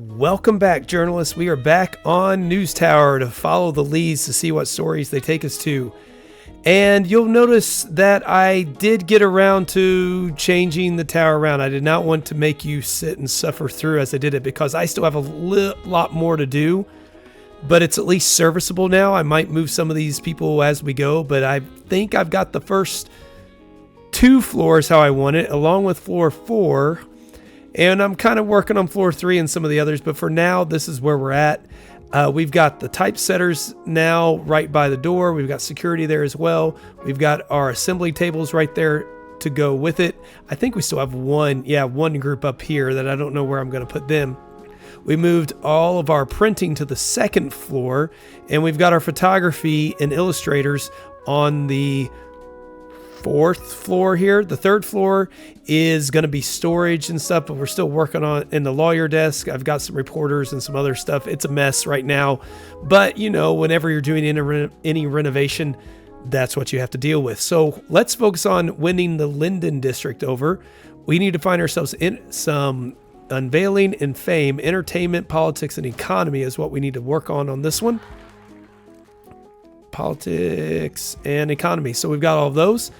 Welcome back, journalists. We are back on News Tower to follow the leads to see what stories they take us to. And you'll notice that I did get around to changing the tower around. I did not want to make you sit and suffer through as I did it because I still have a lot more to do. But it's at least serviceable now. I might move some of these people as we go, but I think I've got the first 2 floors how I want it, along with floor 4. And I'm kind of working on floor 3 and some of the others, but for now, this is where we're at. We've got the typesetters now right by the door. We've got security there as well. We've got our assembly tables right there to go with it. I think we still have one group up here that I don't know where I'm going to put them. We moved all of our printing to the 2nd floor, and we've got our photography and illustrators on the 4th floor here. The 3rd floor is going to be storage and stuff, but we're still working on in the lawyer desk. I've got some reporters and some other stuff. It's a mess right now, but you know, whenever you're doing any renovation, that's what you have to deal with. So let's focus on winning the Linden district over. We need to find ourselves in some unveiling and fame. Entertainment, politics, and economy is what we need to work on this one. Politics and economy. So we've got all of those.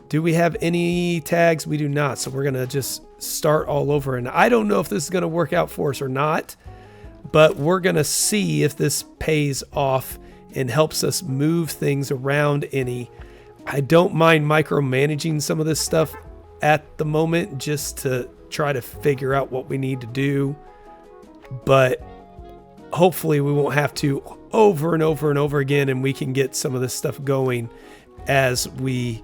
Do we have any tags? We do not. So we're going to just start all over. And I don't know if this is going to work out for us or not, but we're going to see if this pays off and helps us move things around any. I don't mind micromanaging some of this stuff at the moment just to try to figure out what we need to do. But hopefully we won't have to over and over and over again, and we can get some of this stuff going as we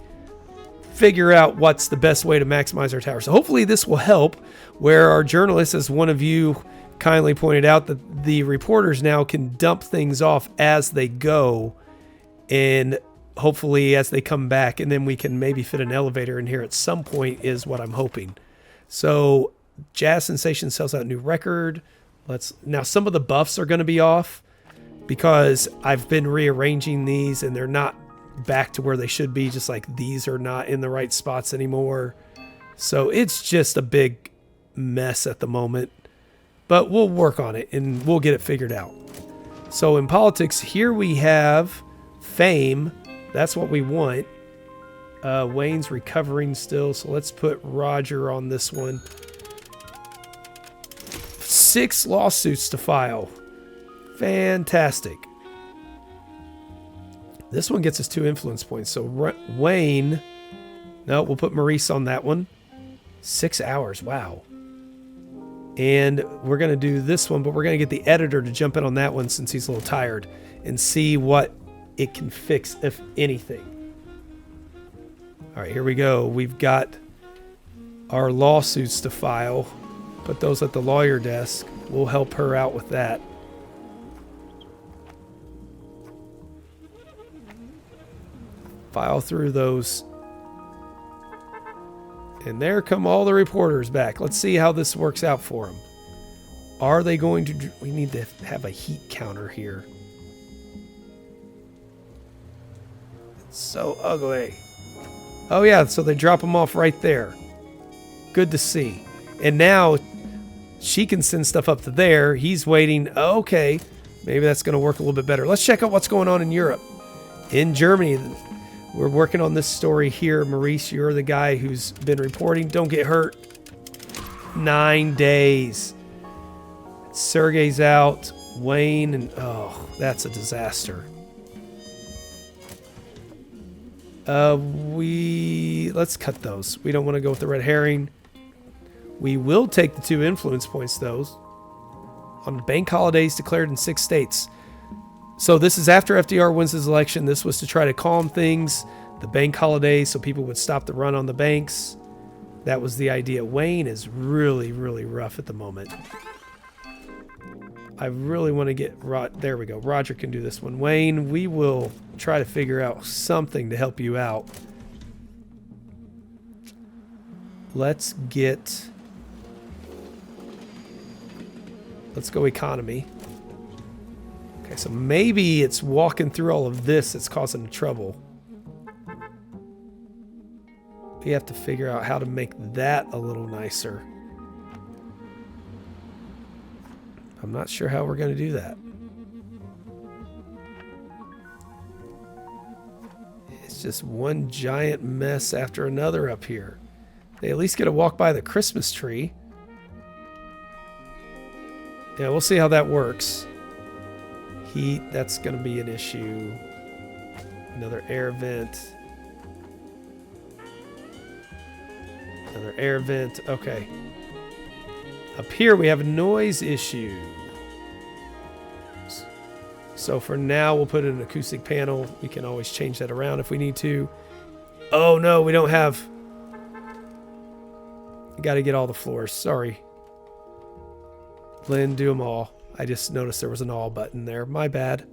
figure out what's the best way to maximize our tower. So hopefully this will help, where our journalists, as one of you kindly pointed out, that the reporters now can dump things off as they go, and hopefully as they come back, and then we can maybe fit an elevator in here at some point is what I'm hoping. So Jazz Sensation sells out new record. Now some of the buffs are going to be off because I've been rearranging these and they're not back to where they should be, just like these are not in the right spots anymore. So it's just a big mess at the moment, but we'll work on it and we'll get it figured out. So in politics, here we have fame. That's what we want. Wayne's recovering still, so let's put Roger on this one. 6 lawsuits to file. Fantastic. This one gets us 2 influence points. So Wayne, no, we'll put Maurice on that one. 6 hours, wow. And we're going to do this one, but we're going to get the editor to jump in on that one since he's a little tired and see what it can fix, if anything. All right, here we go. We've got our lawsuits to file. Put those at the lawyer desk. We'll help her out with that. File through those. And there come all the reporters back. Let's see how this works out for them. Are they going to... We need to have a heat counter here. It's so ugly. Oh yeah, so they drop them off right there. Good to see. And now she can send stuff up to there. He's waiting. Okay, maybe that's going to work a little bit better. Let's check out what's going on in Europe. In Germany, we're working on this story here. Maurice, you're the guy who's been reporting. Don't get hurt. 9 days. Sergey's out. Wayne, and oh, that's a disaster. Let's cut those. We don't want to go with the red herring. We will take the 2 influence points, though, on bank holidays declared in 6 states. So this is after FDR wins his election. This was to try to calm things, the bank holidays, so people would stop the run on the banks. That was the idea. Wayne is really, really rough at the moment. I really want to get... There we go. Roger can do this one. Wayne, we will try to figure out something to help you out. Let's go economy. Okay, so maybe it's walking through all of this that's causing the trouble. We have to figure out how to make that a little nicer. I'm not sure how we're going to do that. It's just one giant mess after another up here. They at least get to walk by the Christmas tree. Yeah, we'll see how that works. Heat, that's going to be an issue. Another air vent. Another air vent. Okay. Up here we have a noise issue. So for now we'll put in an acoustic panel. We can always change that around if we need to. Oh no, we don't have... Got to get all the floors. Sorry. Lynn, do them all. I just noticed there was an all button there. My bad.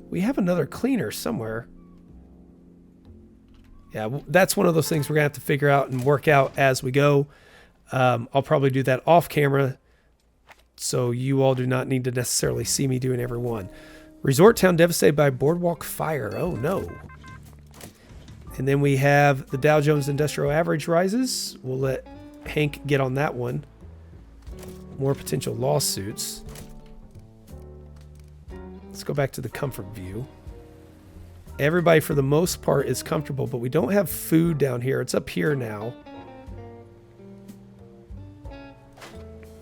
We have another cleaner somewhere. Yeah, that's one of those things we're going to have to figure out and work out as we go. I'll probably do that off camera, so you all do not need to necessarily see me doing every one. Resort town devastated by boardwalk fire. Oh, no. And then we have the Dow Jones Industrial Average rises. We'll let Hank get on that one. More potential lawsuits. Let's go back to the comfort view. Everybody, for the most part, is comfortable, but we don't have food down here. It's up here now.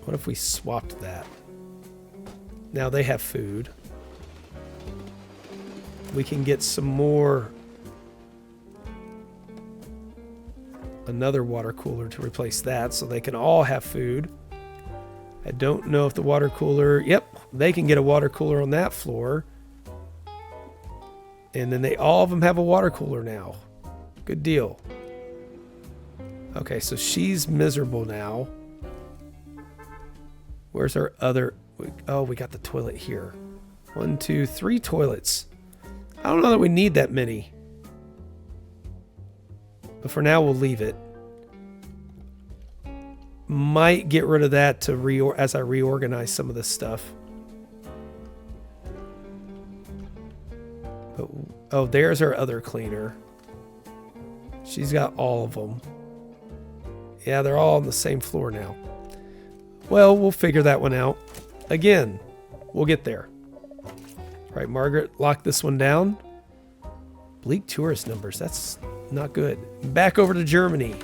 What if we swapped that? Now they have food. We can get some more... Another water cooler to replace that, so they can all have food. I don't know if the water cooler... Yep, they can get a water cooler on that floor. And then all of them have a water cooler now. Good deal. Okay, so she's miserable now. Where's our other... Oh, we got the toilet here. 1, 2, 3 toilets. I don't know that we need that many. But for now, we'll leave it. Might get rid of that to as I reorganize some of this stuff. But, oh, there's our other cleaner. She's got all of them. Yeah, they're all on the same floor now. Well, we'll figure that one out. Again, we'll get there. All right, Margaret, lock this one down. Bleak tourist numbers. That's not good. Back over to Germany.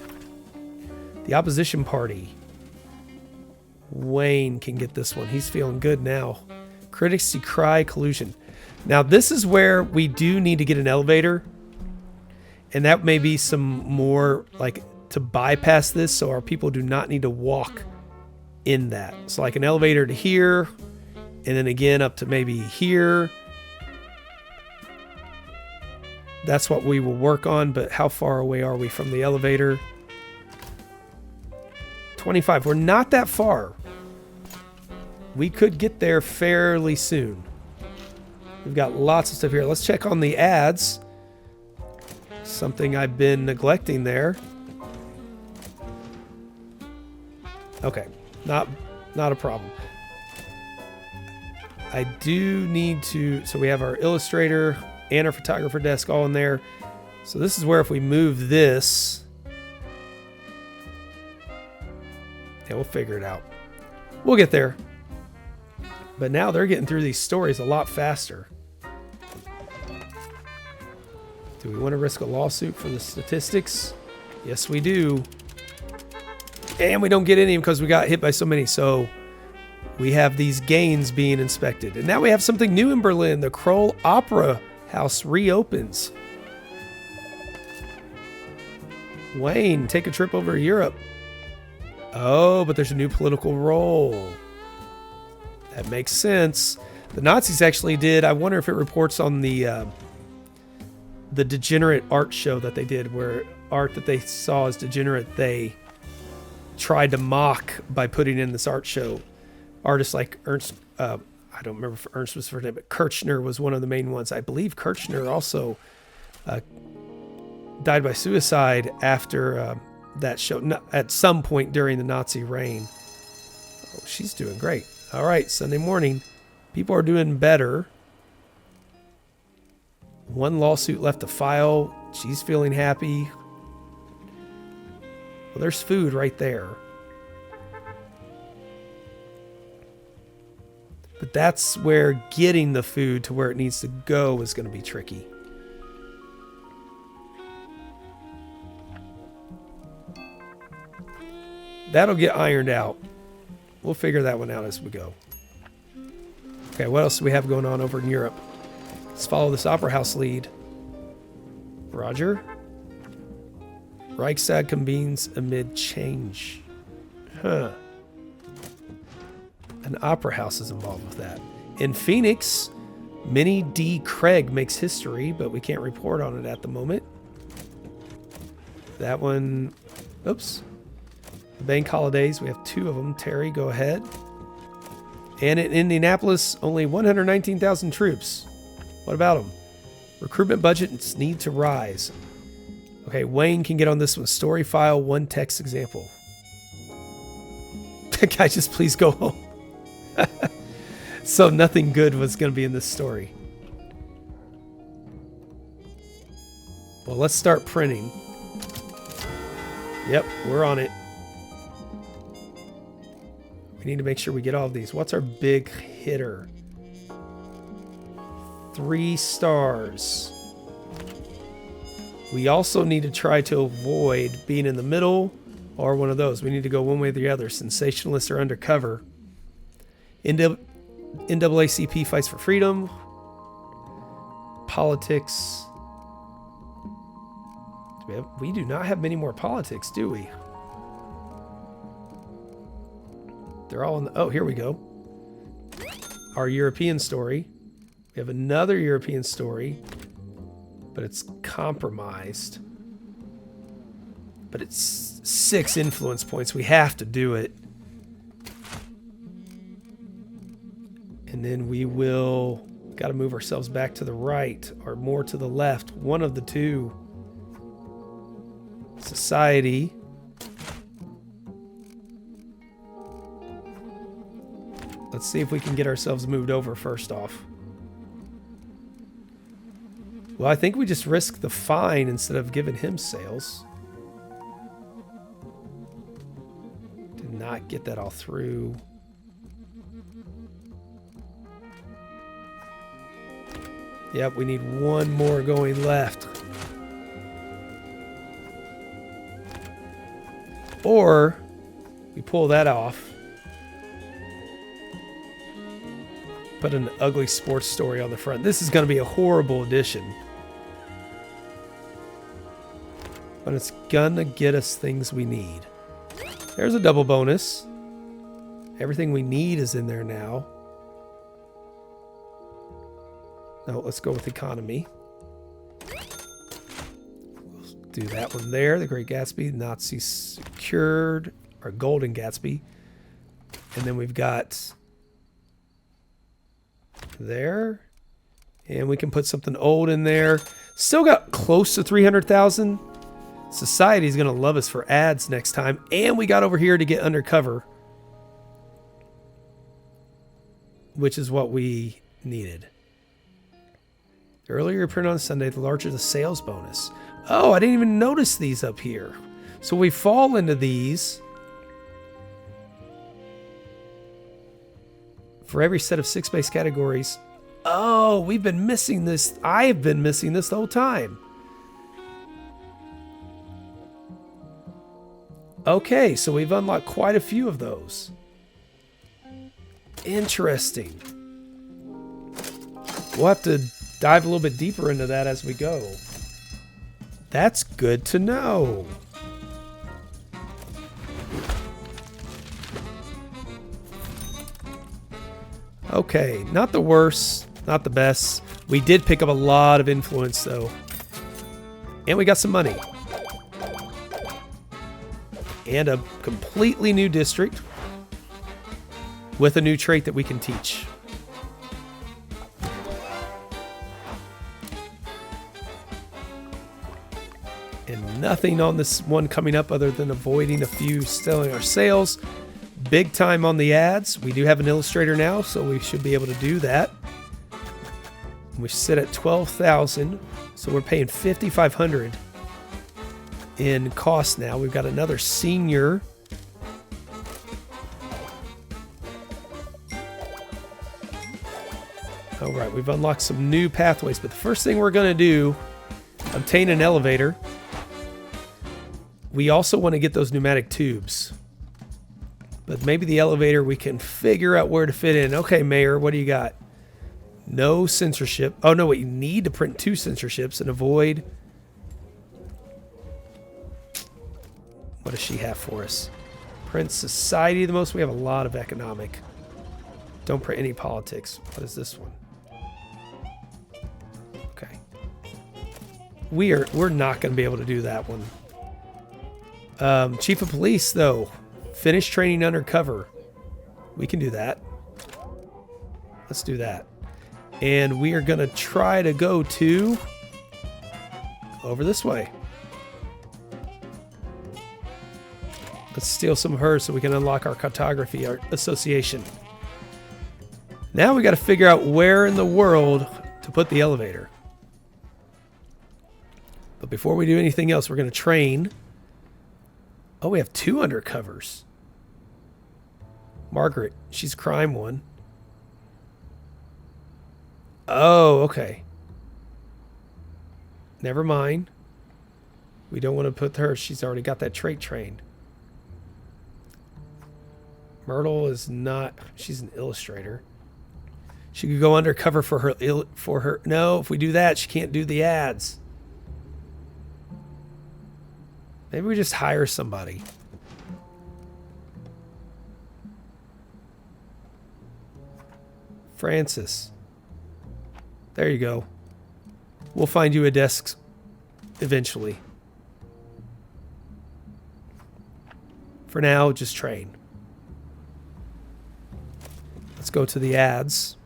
The opposition party. Wayne can get this one. He's feeling good now. Critics decry collusion. Now, this is where we do need to get an elevator. And that may be some more, like, to bypass this so our people do not need to walk in that. So, like, an elevator to here. And then again up to maybe here. That's what we will work on. But how far away are we from the elevator? 25. We're not that far. We could get there fairly soon. We've got lots of stuff here. Let's check on the ads. Something I've been neglecting there. Okay, not a problem. I do need to, so we have our illustrator and our photographer desk all in there. So this is where if we move this, yeah, we'll figure it out. We'll get there. But now they're getting through these stories a lot faster. Do we want to risk a lawsuit for the statistics? Yes, we do. And we don't get any because we got hit by so many. So we have these gains being inspected. And now we have something new in Berlin. The Kroll Opera House reopens. Wayne, take a trip over to Europe. Oh, but there's a new political role. That makes sense. The Nazis actually did. I wonder if it reports on the degenerate art show that they did, where art that they saw as degenerate, they tried to mock by putting in this art show. Artists like Ernst, I don't remember if Ernst was for name, but Kirchner was one of the main ones. I believe Kirchner also died by suicide after that show, at some point during the Nazi reign. Oh, she's doing great. All right, Sunday morning. People are doing better. One lawsuit left to file. She's feeling happy. Well, there's food right there. But that's where getting the food to where it needs to go is going to be tricky. That'll get ironed out. We'll figure that one out as we go. Okay, what else do we have going on over in Europe? Let's follow this opera house lead. Roger. Reichstag convenes amid change. Huh. An opera house is involved with that. In Phoenix, Minnie D. Craig makes history, but we can't report on it at the moment. That one... Oops. Bank holidays, we have 2 of them. Terry, go ahead. And in Indianapolis, only 119,000 troops. What about them? Recruitment budgets need to rise. Okay, Wayne can get on this one. Story file, 1 text example. Guy, just please go home. So nothing good was going to be in this story. Well, let's start printing. Yep, we're on it. We need to make sure we get all of these. What's our big hitter? 3 stars. We also need to try to avoid being in the middle or one of those. We need to go one way or the other. Sensationalists are undercover. NAACP fights for freedom. Politics. We do not have many more politics, do we? They're all in the... Oh, here we go. Our European story. We have another European story, but it's compromised. But it's 6 influence points. We have to do it. And then we will... Got to move ourselves back to the right or more to the left. One of the 2. Society. Let's see if we can get ourselves moved over first off. Well, I think we just risk the fine instead of giving him sales. Did not get that all through. Yep, we need 1 more going left. Or we pull that off. Put an ugly sports story on the front. This is going to be a horrible addition. But it's going to get us things we need. There's a double bonus. Everything we need is in there now. No, let's go with economy. We'll do that one there. The Great Gatsby, Nazi secured, or Golden Gatsby. And then we've got there. And we can put something old in there. Still got close to 300,000. Society's going to love us for ads next time. And we got over here to get undercover, which is what we needed. The earlier you print on Sunday, the larger the sales bonus. Oh, I didn't even notice these up here. So we fall into these. For every set of 6 base categories. Oh, we've been missing this. I've been missing this the whole time. Okay, so we've unlocked quite a few of those. Interesting. We'll have to dive a little bit deeper into that as we go. That's good to know. Okay, not the worst, not the best. We did pick up a lot of influence though. And we got some money. And a completely new district with a new trait that we can teach. And nothing on this one coming up other than avoiding a few selling our sales. Big time on the ads. We do have an illustrator now, so we should be able to do that. We sit at 12,000, so we're paying 5,500 in cost now. We've got another senior. All right, we've unlocked some new pathways, but the first thing we're going to do, obtain an elevator. We also want to get those pneumatic tubes. But maybe the elevator, we can figure out where to fit in. Okay, Mayor, what do you got? No censorship. Oh, no, wait, you need to print 2 censorships and avoid... What does she have for us? Print society the most. We have a lot of economic. Don't print any politics. What is this one? Okay. We're not going to be able to do that one. Chief of Police, though. Finish training undercover. We can do that. Let's do that. And we are going to try to go to... over this way. Let's steal some of hers so we can unlock our cartography association. Now we got to figure out where in the world to put the elevator. But before we do anything else, we're going to train. Oh, we have 2 undercovers. Margaret, she's crime one. Oh, okay. Never mind. We don't want to put her. She's already got that trait trained. Myrtle is not... she's an illustrator. She could go undercover for her... No, if we do that, she can't do the ads. Maybe we just hire somebody. Francis. There you go. We'll find you a desk eventually. For now, just train. Let's go to the ads.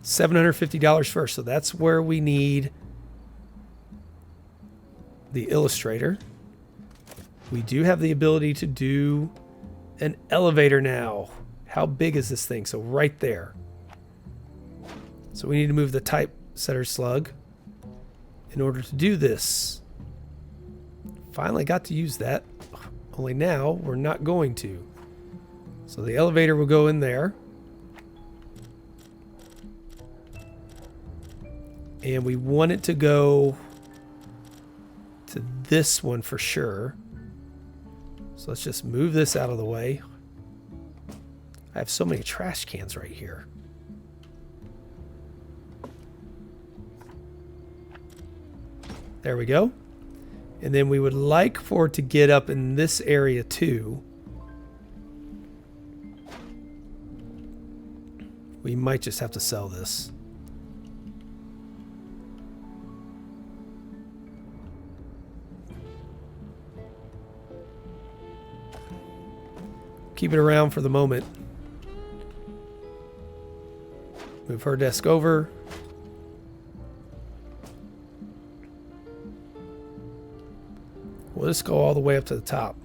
$750 first. So that's where we need the illustrator. We do have the ability to do an elevator now. How big is this thing? So right there. So we need to move the typesetter slug in order to do this. Finally got to use that. Only now we're not going to. So the elevator will go in there. And we want it to go to this one for sure. So let's just move this out of the way. I have so many trash cans right here. There we go. And then we would like for it to get up in this area too. We might just have to sell this. Keep it around for the moment. Move her desk over. We'll just go all the way up to the top.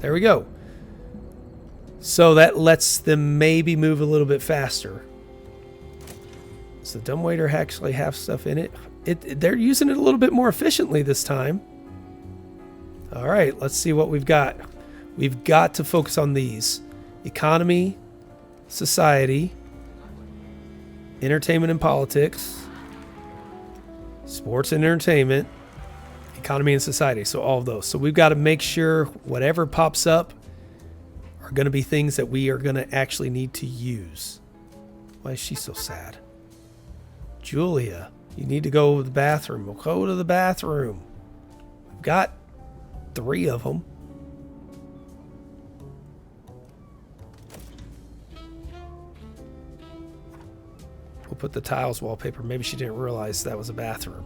There we go. So that lets them maybe move a little bit faster. Does the dumbwaiter actually have stuff in it? They're using it a little bit more efficiently this time. All right, let's see what we've got. We've got to focus on these. Economy, society, entertainment and politics, sports and entertainment, economy and society. So all of those. So we've got to make sure whatever pops up are going to be things that we are going to actually need to use. Why is she so sad? Julia, you need to go to the bathroom. We'll go to the bathroom. We've got 3 of them. We'll put the tiles wallpaper. Maybe she didn't realize that was a bathroom.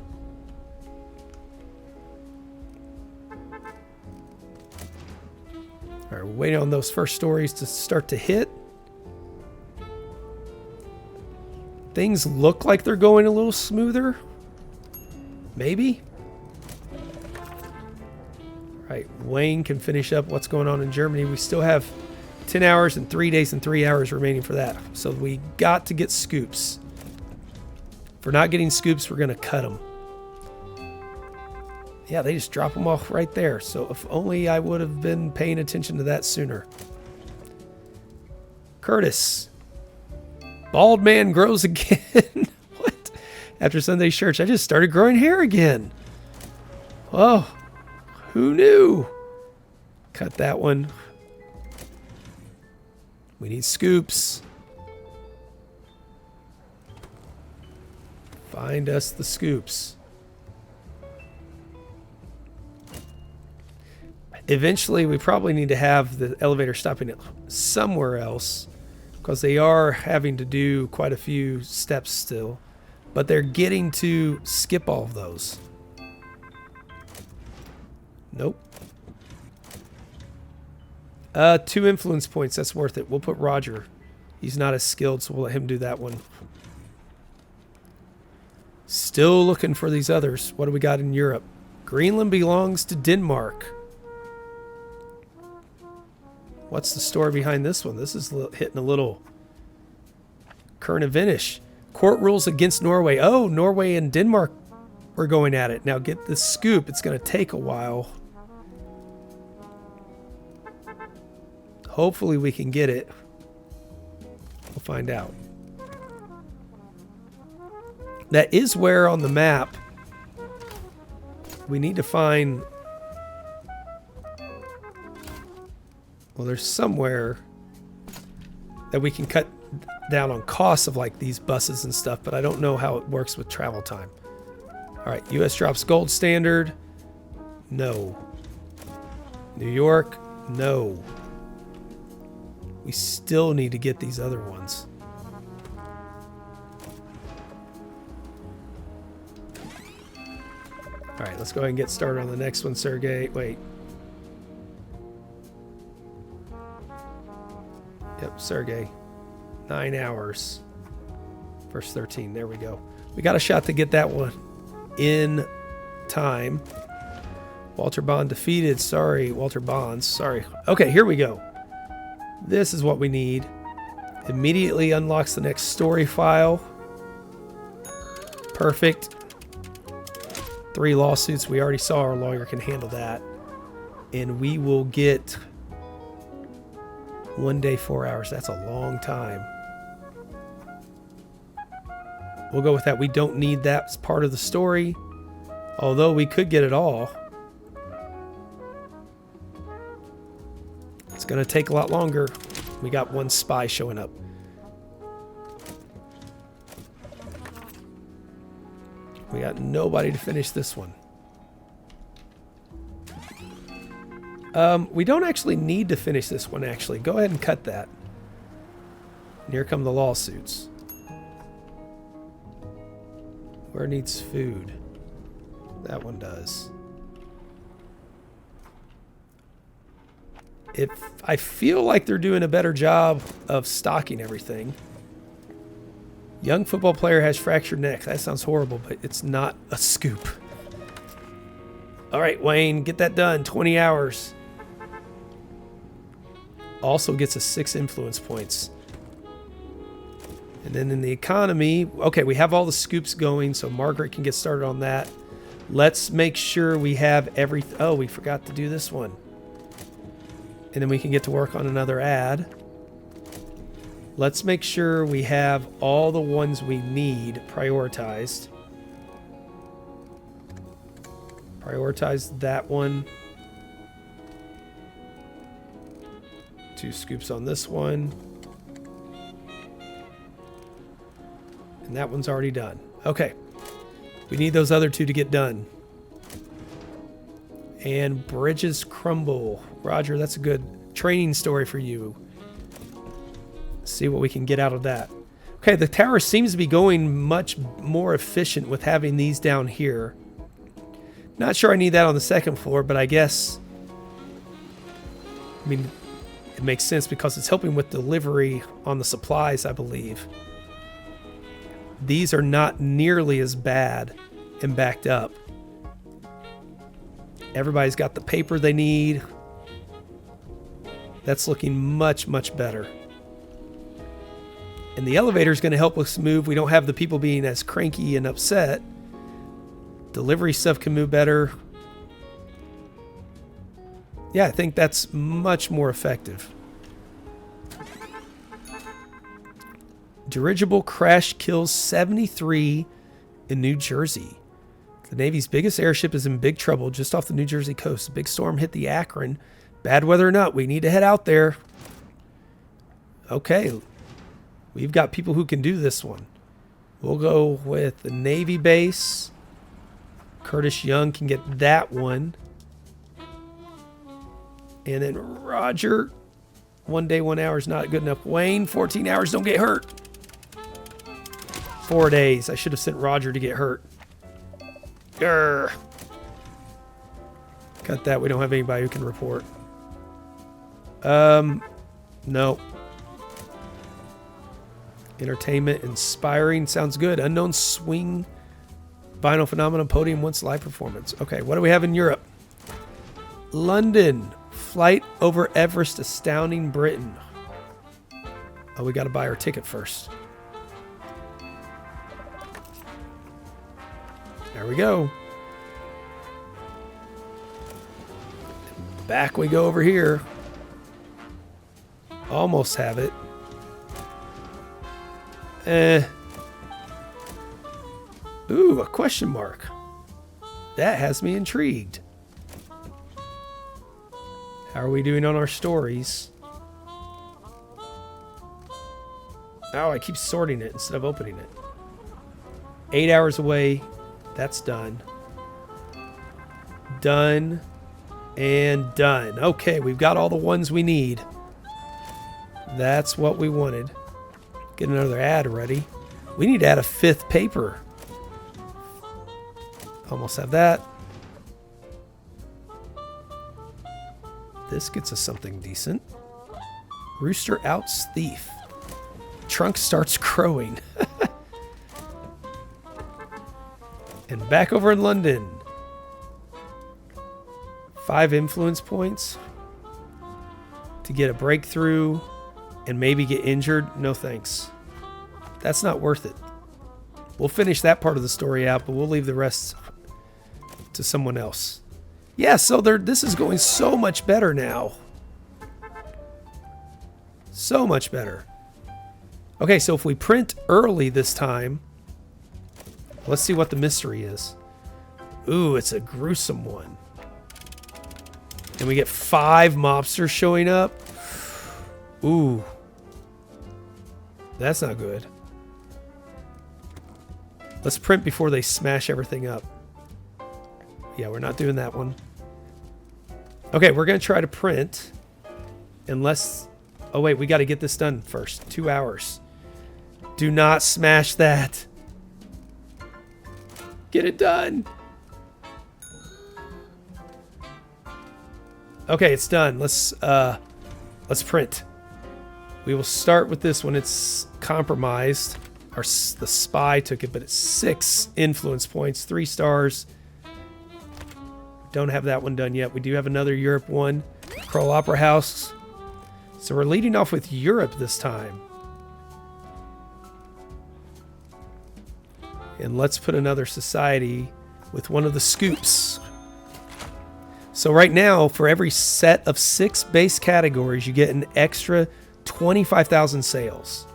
All right, we're waiting on those first stories to start to hit. Things look like they're going a little smoother. Maybe. Right, Wayne can finish up what's going on in Germany. We still have 10 hours and 3 days and 3 hours remaining for that. So we got to get scoops. If we're not getting scoops, we're going to cut them. Yeah, they just drop them off right there. So if only I would have been paying attention to that sooner. Curtis, Bald man grows again. What? After Sunday's church, I just started growing hair again. Oh, who knew? Cut that one. We need scoops. Find us the scoops. Eventually, we probably need to have the elevator stopping somewhere else because they are having to do quite a few steps still. But they're getting to skip all of those. Nope. 2 influence points. That's worth it. We'll put Roger. He's not as skilled, so we'll let him do that one. Still looking for these others. What do we got in Europe? Greenland belongs to Denmark. What's the story behind this one? This is hitting a little current event-ish. Court rules against Norway. Oh, Norway and Denmark were going at it. Now get the scoop. It's going to take a while. Hopefully we can get it. We'll find out. That is where on the map we need to find... Well, there's somewhere that we can cut down on costs of like these buses and stuff, but I don't know how it works with travel time. All right, US drops gold standard. No. New York, no. We still need to get these other ones. All right, let's go ahead and get started on the next one, Sergey. Wait. Yep, Sergey. 9 hours. Verse 13. There we go. We got a shot to get that one in time. Walter Bond defeated. Sorry, Walter Bonds. Sorry. Okay, here we go. This is what we need. Immediately unlocks the next story file. Perfect. 3 lawsuits. We already saw our lawyer can handle that. And we will get 1 day, 4 hours. That's a long time. We'll go with that. We don't need that as part of the story. Although we could get it all. It's going to take a lot longer. We got 1 spy showing up. We got nobody to finish this one. We don't actually need to finish this one, actually. Go ahead and cut that. And here come the lawsuits. Where needs food? That one does. If I feel like they're doing a better job of stocking everything. Young football player has fractured neck. That sounds horrible, but it's not a scoop. All right, Wayne, get that done. 20 hours. Also gets us 6 influence points. And then in the economy, okay, we have all the scoops going, so Margaret can get started on that. Let's make sure we have everything. Oh, we forgot to do this one. And then we can get to work on another ad. Let's make sure we have all the ones we need prioritized. Prioritize that one. 2 scoops on this one. And that one's already done. Okay. We need those other 2 to get done. And bridges crumble. Roger, that's a good training story for you. See what we can get out of that. Okay, the tower seems to be going much more efficient with having these down here. Not sure I need that on the 2nd floor, but I guess... I mean, it makes sense because it's helping with delivery on the supplies, I believe. These are not nearly as bad and backed up. Everybody's got the paper they need. That's looking much, much better. And the elevator is going to help us move. We don't have the people being as cranky and upset. Delivery stuff can move better. Yeah, I think that's much more effective. Dirigible crash kills 73 in New Jersey. The Navy's biggest airship is in big trouble just off the New Jersey coast. A big storm hit the Akron. Bad weather or not, we need to head out there. Okay. We've got people who can do this one. We'll go with the Navy base. Curtis Young can get that one. And then Roger. 1 day, 1 hour is not good enough. Wayne, 14 hours, don't get hurt. 4 days. I should have sent Roger to get hurt. Grr. Cut that. We don't have anybody who can report. No. Entertainment, inspiring. Sounds good. Unknown swing. Vinyl phenomenon. Podium once live performance. Okay, what do we have in Europe? London. Flight over Everest, astounding Britain. Oh, we got to buy our ticket first. There we go. Back we go over here. Almost have it. Ooh, a question mark. That has me intrigued. How are we doing on our stories? Oh, I keep sorting it instead of opening it. 8 hours away. That's done. Done. And done. Okay, we've got all the ones we need. That's what we wanted. Get another ad ready. We need to add a 5th paper. Almost have that. This gets us something decent. Rooster outs thief. Trunk starts crowing. And back over in London. 5 influence points to get a breakthrough and maybe get injured. No thanks. That's not worth it. We'll finish that part of the story out, but we'll leave the rest to someone else. Yeah, so this is going so much better now. So much better. Okay, so if we print early this time, let's see what the mystery is. Ooh, it's a gruesome one. And we get 5 mobsters showing up. Ooh. That's not good. Let's print before they smash everything up. Yeah, we're not doing that one. Okay, we're going to try to print. Unless... Oh, wait, we got to get this done first. 2 hours. Do not smash that. Get it done. Okay, it's done. Let's print. We will start with this one. It's compromised. The spy took it, but it's 6 influence points, 3 stars. Don't have that one done yet. We do have another Europe one. Kroll Opera House. So we're leading off with Europe this time. And let's put another society with one of the scoops. So right now, for every set of 6 base categories, you get an extra 25,000 sales.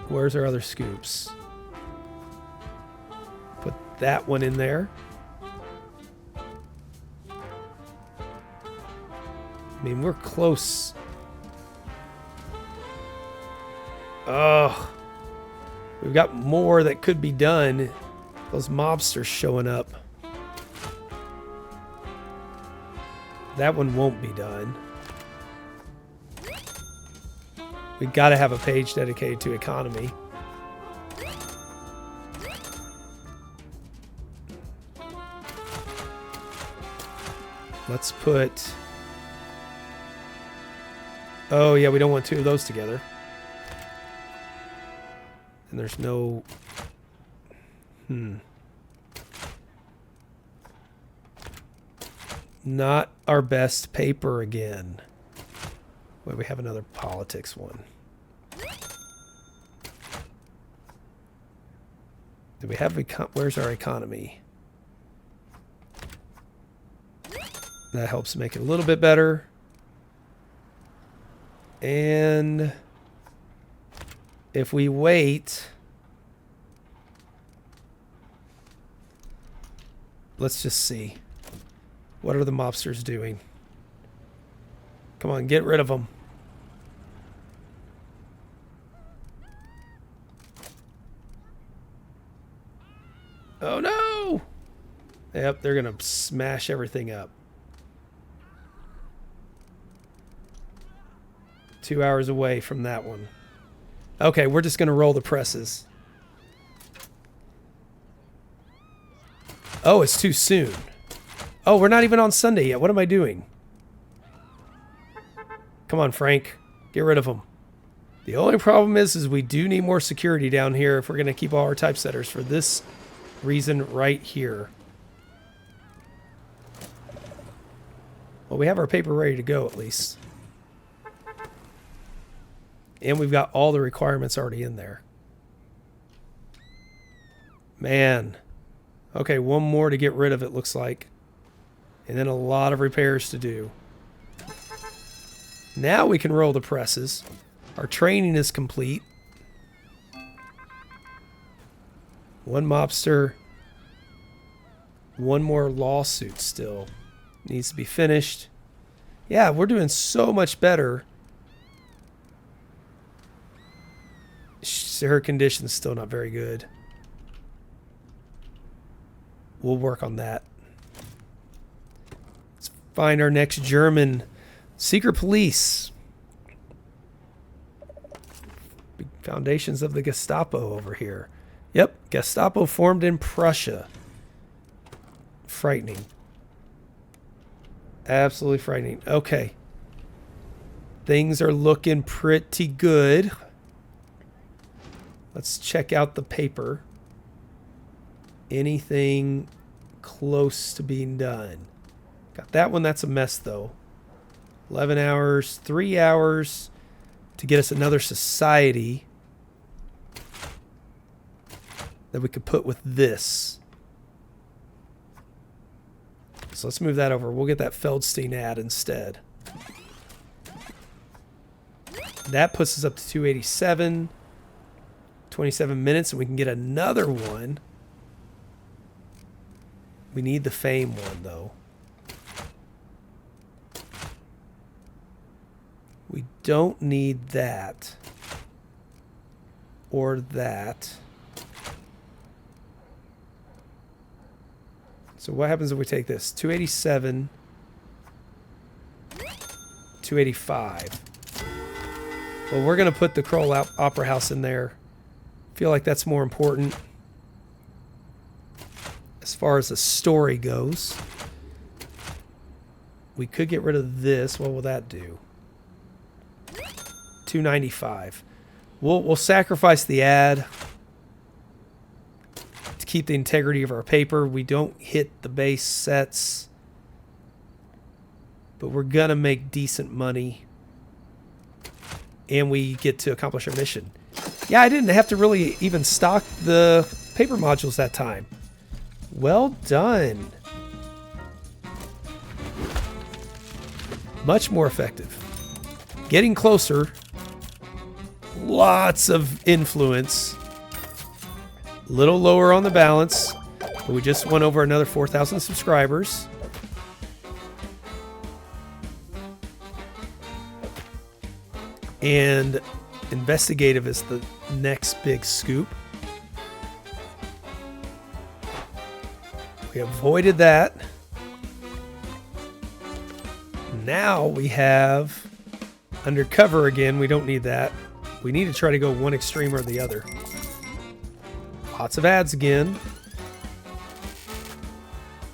Where's our other scoops? Put that one in there. I mean, we're close. Oh, we've got more that could be done. Those mobsters showing up. That one won't be done. We got to have a page dedicated to economy. Let's put... Oh, yeah, we don't want 2 of those together. And there's no... Not our best paper again. Wait, we have another politics one. Do we have... Where's our economy? That helps make it a little bit better. And if we wait, let's just see. What are the mobsters doing? Come on, get rid of them. Oh no! Yep, they're gonna smash everything up. 2 hours away from that one. Okay, we're just gonna roll the presses. Oh, it's too soon. Oh, we're not even on Sunday yet. What am I doing? Come on, Frank. Get rid of them. The only problem is we do need more security down here if we're going to keep all our typesetters for this reason right here. Well, we have our paper ready to go at least. And we've got all the requirements already in there. Man. Okay, one more to get rid of it, looks like. And then a lot of repairs to do. Now we can roll the presses. Our training is complete. One mobster. One more lawsuit still. Needs to be finished. Yeah, we're doing so much better. Her condition's still not very good. We'll work on that. Let's find our next German. Secret police. Big foundations of the Gestapo over here. Yep, Gestapo formed in Prussia. Frightening. Absolutely frightening. Okay. Things are looking pretty good. Let's check out the paper. Anything close to being done? Got that one. That's a mess, though. 11 hours, 3 hours to get us another society that we could put with this. So let's move that over. We'll get that Feldstein ad instead. That puts us up to 287. 27 minutes, and we can get another one. We need the fame one, though. We don't need that. Or that. So what happens if we take this? 287. 285. Well, we're going to put the Kroll Opera House in there. Feel like that's more important. As far as the story goes. We could get rid of this. What will that do? 295. We'll sacrifice the ad to keep the integrity of our paper. We don't hit the base sets, but we're gonna make decent money, and we get to accomplish our mission. Yeah, I didn't have to really even stock the paper modules that time. Well done. Much more effective. Getting closer. Lots of influence. Little lower on the balance. But we just went over another 4,000 subscribers. And investigative is the next big scoop. We avoided that. Now we have undercover again. We don't need that. We need to try to go one extreme or the other. Lots of ads again.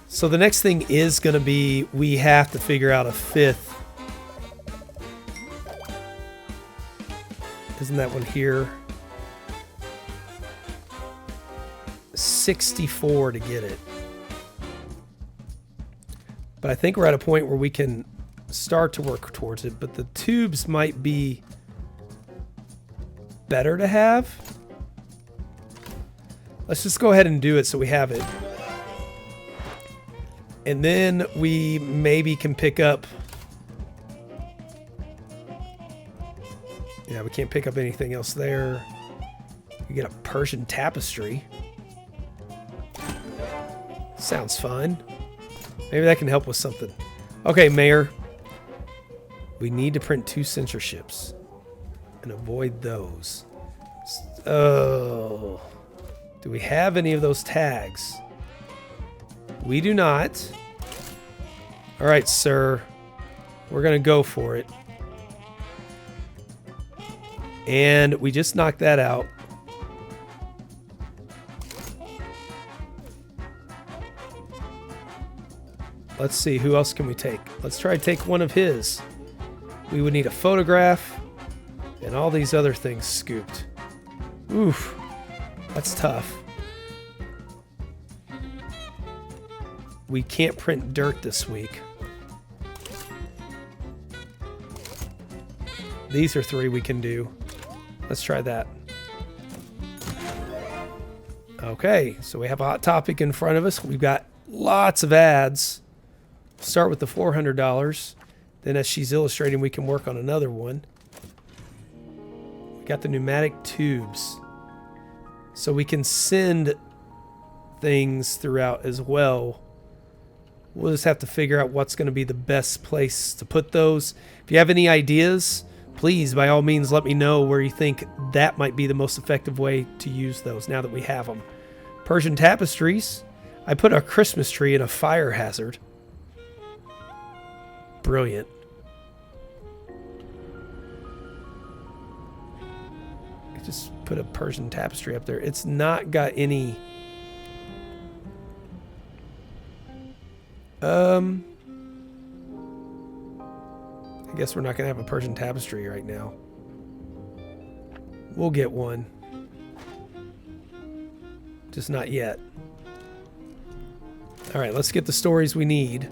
So the next thing is going to be we have to figure out a fifth. Isn't that one here? 64 to get it. But I think we're at a point where we can start to work towards it. But the tubes might be better to have. Let's just go ahead and do it so we have it. And then we maybe can pick up Yeah, we can't pick up anything else there. We get a Persian tapestry. Sounds fun. Maybe that can help with something. Okay, Mayor. We need to print 2 censorships and avoid those. Oh. Do we have any of those tags? We do not. All right, sir. We're going to go for it. And we just knocked that out. Let's see, who else can we take? Let's try to take one of his. We would need a photograph and all these other things scooped. Oof, that's tough. We can't print dirt this week. These are 3 we can do. Let's try that. Okay, so we have a hot topic in front of us. We've got lots of ads. Start with the $400. Then as she's illustrating, we can work on another one. We got the pneumatic tubes. So we can send things throughout as well. We'll just have to figure out what's going to be the best place to put those. If you have any ideas, please, by all means, let me know where you think that might be the most effective way to use those now that we have them. Persian tapestries. I put a Christmas tree in a fire hazard. Brilliant. I just put a Persian tapestry up there. It's not got any... I guess we're not going to have a Persian tapestry right now. We'll get one. Just not yet. All right, let's get the stories we need.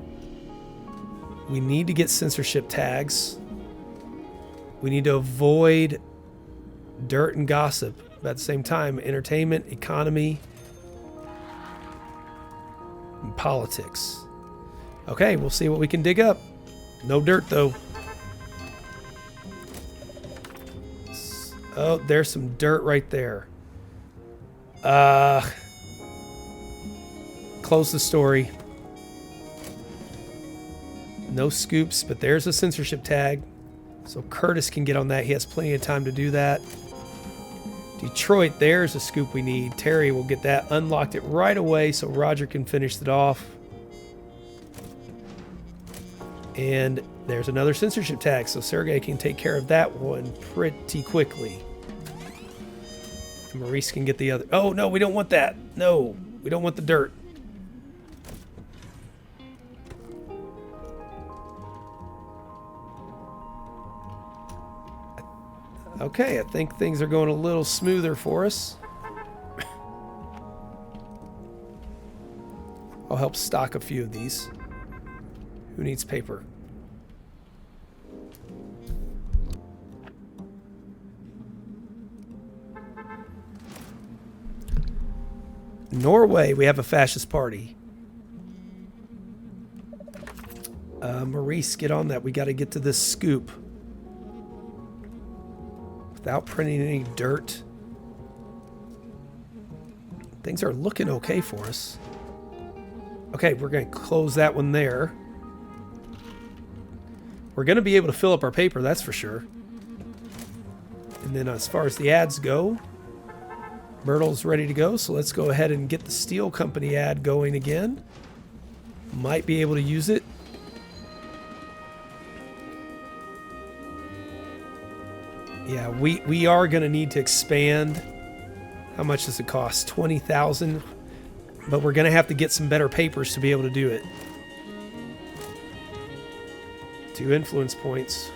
We need to get censorship tags. We need to avoid dirt and gossip. But at the same time, entertainment, economy, and politics. Okay, we'll see what we can dig up. No dirt, though. Oh, there's some dirt right there. Close the story. No scoops, but there's a censorship tag. So Curtis can get on that. He has plenty of time to do that. Detroit, there's a scoop we need. Terry will get that. Unlocked it right away so Roger can finish it off. And there's another censorship tag, so Sergey can take care of that one pretty quickly. And Maurice can get the other. Oh, no, we don't want that. No, we don't want the dirt. Okay, I think things are going a little smoother for us. I'll help stock a few of these. Who needs paper? Norway, we have a fascist party. Maurice, get on that. We got to get to this scoop. Without printing any dirt. Things are looking okay for us. Okay, we're going to close that one there. We're going to be able to fill up our paper, that's for sure. And then as far as the ads go, Myrtle's ready to go, so let's go ahead and get the steel company ad going again. Might be able to use it. Yeah, we are going to need to expand. How much does it cost? 20,000. But we're going to have to get some better papers to be able to do it. 2 influence points.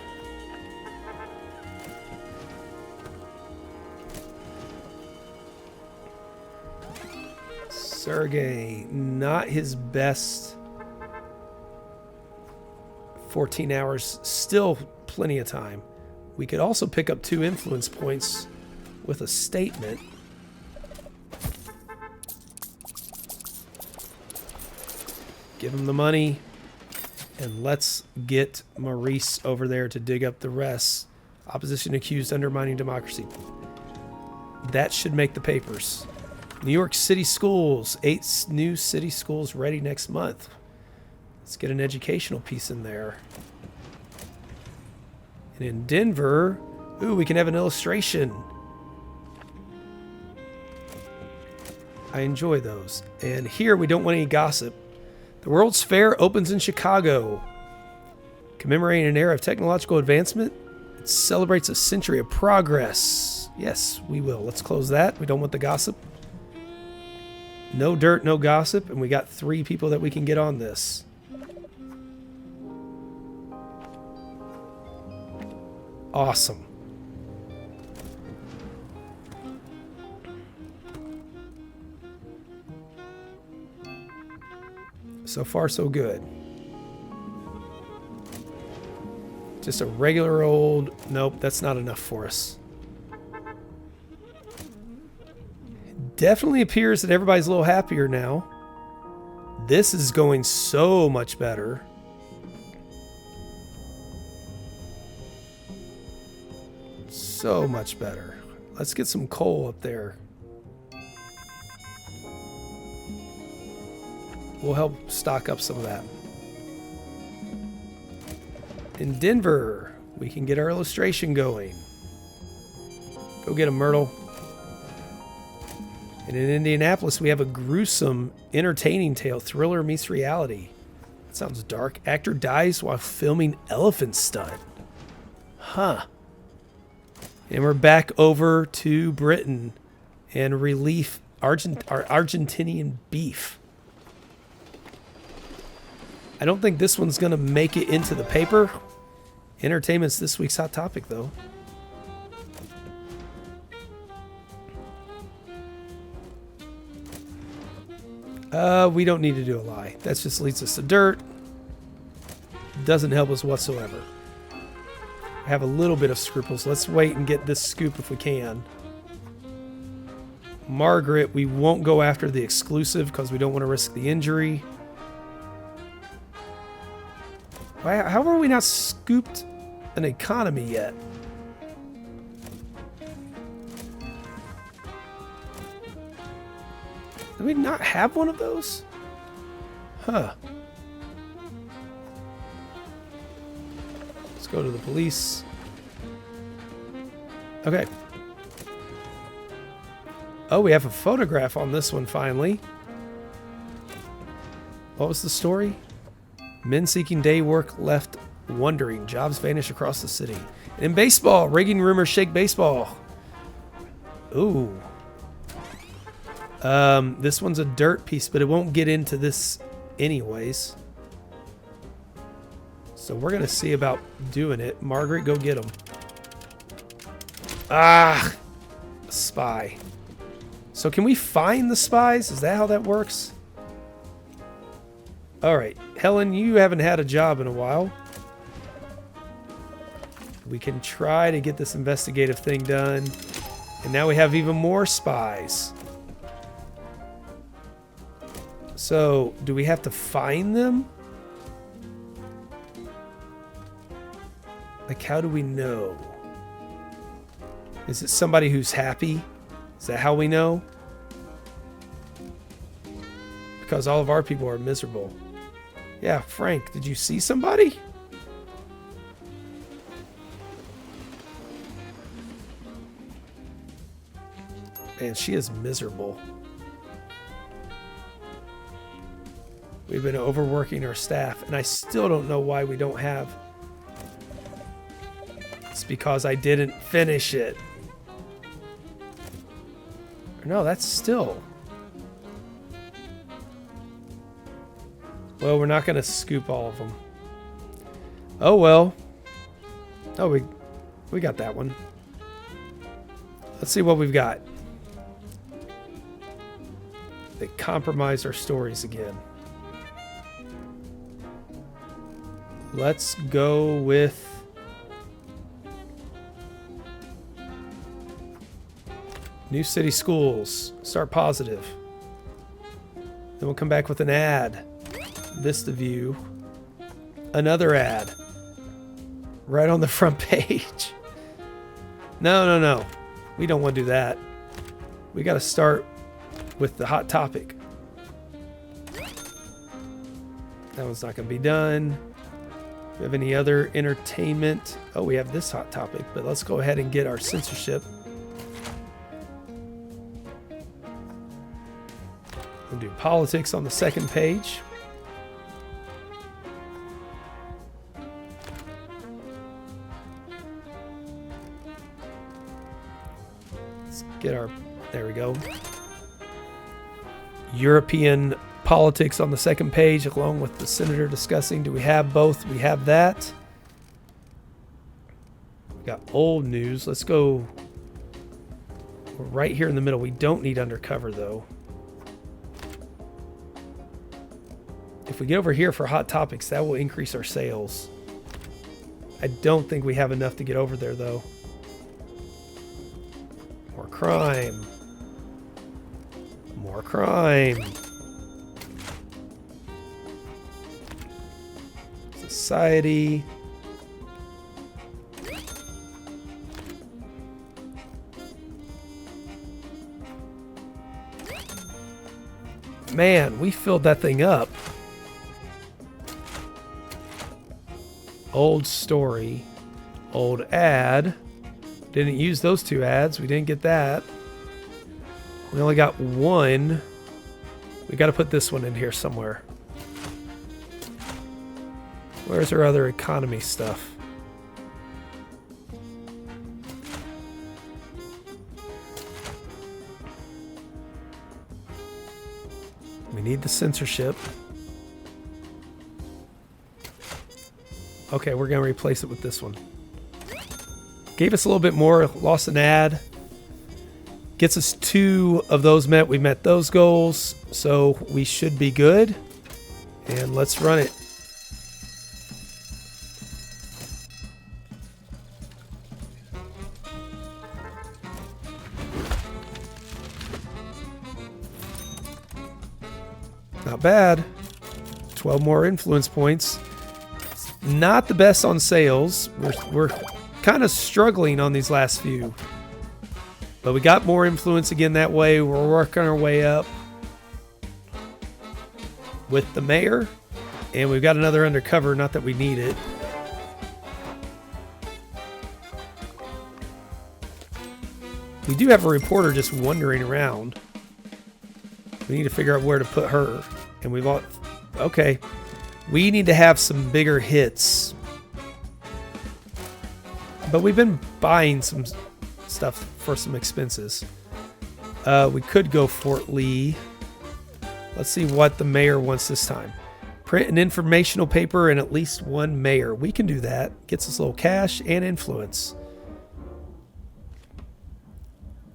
Sergey, not his best. 14 hours, still plenty of time. We could also pick up 2 influence points with a statement. Give him the money. And let's get Maurice over there to dig up the rest. Opposition accused undermining democracy. That should make the papers. New York City schools. 8 new city schools ready next month. Let's get an educational piece in there. And in Denver, ooh, we can have an illustration. I enjoy those. And here we don't want any gossip. The World's Fair opens in Chicago. Commemorating an era of technological advancement. It celebrates a century of progress. Yes, we will. Let's close that. We don't want the gossip. No dirt, no gossip. And we got 3 people that we can get on this. Awesome. So far, so good. Just a regular old... Nope, that's not enough for us. Definitely appears that everybody's a little happier now. This is going so much better. So much better. Let's get some coal up there. We'll help stock up some of that. In Denver, we can get our illustration going. Go get 'em, Myrtle. And in Indianapolis, we have a gruesome, entertaining tale. Thriller meets reality. That sounds dark. Actor dies while filming elephant stunt. Huh. And we're back over to Britain and relief our Argentinian beef. I don't think this one's going to make it into the paper. Entertainment's this week's hot topic, though. We don't need to do a lie. That just leads us to dirt. Doesn't help us whatsoever. I have a little bit of scruples. Let's wait and get this scoop if we can. Margaret, we won't go after the exclusive because we don't want to risk the injury. How are we not scooped an economy yet? Do we not have one of those? Huh. Let's go to the police. Okay. Oh, we have a photograph on this one finally. What was the story? Men seeking day work left wondering. Jobs vanish across the city. And in baseball, rigging rumors shake baseball. Ooh. This one's a dirt piece, but it won't get into this anyways. So we're going to see about doing it. Margaret, go get them. Ah! A spy. So can we find the spies? Is that how that works? Alright. Helen, you haven't had a job in a while. We can try to get this investigative thing done. And now we have even more spies. So, do we have to find them? Like, how do we know? Is it somebody who's happy? Is that how we know? Because all of our people are miserable. Yeah, Frank, did you see somebody? Man, she is miserable. We've been overworking our staff, and I still don't know why we don't have. It's because I didn't finish it. No, that's still. Well, we're not going to scoop all of them. Oh, well. Oh, we got that one. Let's see what we've got. They compromised our stories again. Let's go with New City Schools. Start positive. Then we'll come back with an ad. Vista View. Another ad. Right on the front page. No, no, no. We don't want to do that. We got to start with the hot topic. That one's not going to be done. Do we have any other entertainment? Oh, we have this hot topic, but let's go ahead and get our censorship. We'll do politics on the second page. Let's get our, there we go. European politics on the second page, along with the senator discussing. Do we have both? We have that. We got old news. Let's go. We're right here in the middle. We don't need undercover, though. If we get over here for hot topics, that will increase our sales. I don't think we have enough to get over there, though. More crime. More crime. Society. Man, we filled that thing up. Old story. Old ad. Didn't use those two ads. We didn't get that. We only got one. We got to put this one in here somewhere. Where's our other economy stuff? We need the censorship. Okay, we're going to replace it with this one. Gave us a little bit more, lost an ad. Gets us 2 of those met. We met those goals, so we should be good. And let's run it. Not bad. 12 more influence points. Not the best on sales. We're kind of struggling on these last few. But we got more influence again that way. We're working our way up with the mayor. And we've got another undercover, not that we need it. We do have a reporter just wandering around. We need to figure out where to put her. And we've all... Okay. We need to have some bigger hits. But we've been buying some stuff for some expenses. We could go Fort Lee. Let's see what the mayor wants this time. Print an informational paper and at least 1 mayor. We can do that. Gets us a little cash and influence.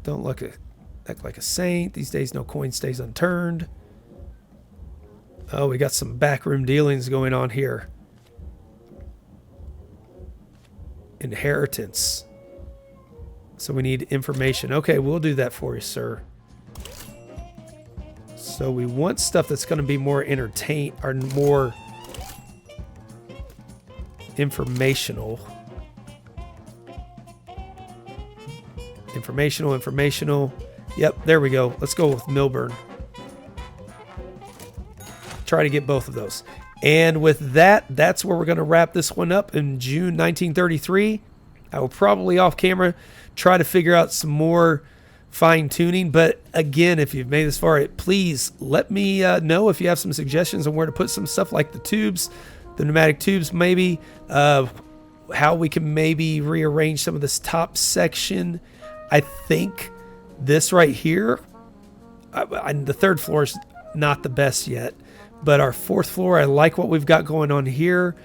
Don't act like a saint. These days no coin stays unturned. Oh, we got some backroom dealings going on here. Inheritance. So we need information. Okay, we'll do that for you, sir. So we want stuff that's going to be more or more informational. Informational. Yep, there we go. Let's go with Milburn. Try to get both of those. And with that, that's where we're going to wrap this one up in June 1933. I will probably off camera try to figure out some more fine tuning. But again, if you've made this far, please let me know if you have some suggestions on where to put some stuff like the tubes, the pneumatic tubes, maybe how we can maybe rearrange some of this top section. I think this right here, the 3rd floor is not the best yet. But our 4th floor, I like what we've got going on here.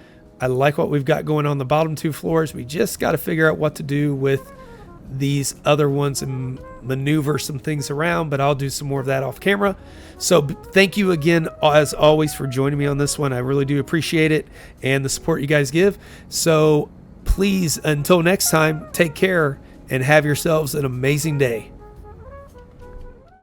I like what we've got going on the bottom 2 floors. We just got to figure out what to do with these other ones and maneuver some things around. But I'll do some more of that off camera. So thank you again, as always, for joining me on this one. I really do appreciate it and the support you guys give. So please, until next time, take care and have yourselves an amazing day.